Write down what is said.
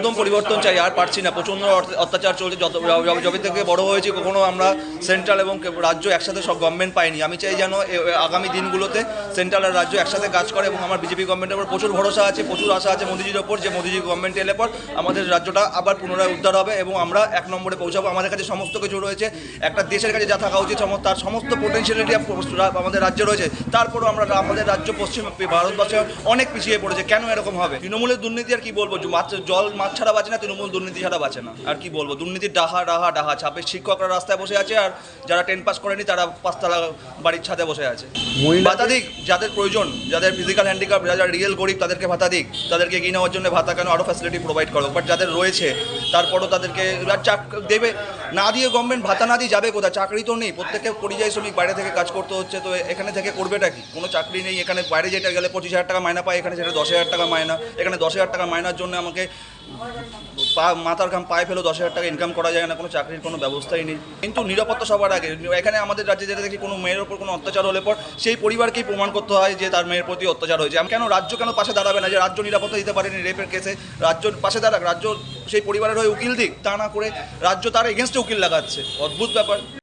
একদম পরিবর্তন চাই, আর পারছি না, প্রচণ্ড অত্যাচার চলছে। যবে থেকে বড় হয়েছি কখনো আমরা সেন্ট্রাল এবং রাজ্য একসাথে সব গভর্নমেন্ট পাইনি। আমি চাই যেন আগামী দিনগুলোতে সেন্ট্রাল আর রাজ্য একসাথে কাজ করে, এবং আমার বিজেপি গভর্নমেন্টের উপর প্রচুর ভরসা আছে, প্রচুর আশা আছে মোদিজির ওপর, যে মোদিজি গভর্নমেন্ট এলে পর আমাদের রাজ্যটা আবার পুনরায় উদ্ধার হবে এবং আমরা 1 নম্বরে পৌঁছাবো। আমাদের কাছে সমস্ত কিছু রয়েছে, একটা দেশের কাছে যা থাকা উচিত তার সমস্ত পোটেনশিয়ালিটি আমাদের রাজ্যে রয়েছে। তারপরও আমাদের রাজ্য পশ্চিম ভারতবর্ষে অনেক পিছিয়ে পড়েছে। কেন এরকম হবে? তৃণমূলের দুর্নীতি আর কি বলবো, জল মাছ ছাড়া বাঁচে না, তৃণমূল দুর্নীতি ছাড়া বাঁচে না। আর কি বলবো, দুর্নীতির ডাহা ছাপে শিক্ষকরা রাস্তায় বসে আছে, আর যারা 10 পাস করেনি তারা 5তলা বাড়ির ছাদে বসে আছে। ভাতা দিক যাদের প্রয়োজন, যাদের ফিজিক্যাল হ্যান্ডিক্যাপ, যারা রিয়েল গরিব তাদেরকে ভাতা দিক, তাদেরকে এগিয়ে নেওয়ার জন্য ভাতা কেন, আরও ফ্যাসিলিটি প্রোভাইড করো। বাট যাদের রয়েছে তারপরও তাদেরকে দেবে না, দিয়ে গভর্নমেন্ট ভাতা না দিয়ে যাবে কোথায়? চাকরি তো নেই, প্রত্যেকে পরিযায়ী শ্রমিক, বাইরে থেকে কাজ করতে হচ্ছে। তো এখানে থেকে করবেটা কি? কোনো চাকরি নেই। এখানে বাইরে যেটা গেলে 25,000 টাকা মায়না পায়, এখানে সেটা 10,000 টাকা মায়না। এখানে 10,000 টাকা মায়নার জন্য আমাকে মাথার ঘাম পায়ে ফেলেও 10,000 টাকা ইনকাম করা যায় না, কোনো চাকরির কোনো ব্যবস্থাই নেই। কিন্তু নিরাপত্তা সবার আগে। এখানে আমাদের রাজ্যে যেটা দেখি, কোনো মেয়ের ওপর কোনো অত্যাচার হলে পর সেই পরিবারকেই প্রমাণ করতে হয় যে তার মেয়ের প্রতি অত্যাচার হয়েছে। কেন রাজ্য কেন পাশে দাঁড়াবে না? যে রাজ্য নিরাপত্তা দিতে পারেনি রেপের কেসে, রাজ্য পাশে দাঁড়াক, রাজ্য সেই পরিবারের হয়ে উকিল দিক, তা না করে রাজ্য তার এগেনস্টে উকিল লাগাচ্ছে। অদ্ভুত ব্যাপার।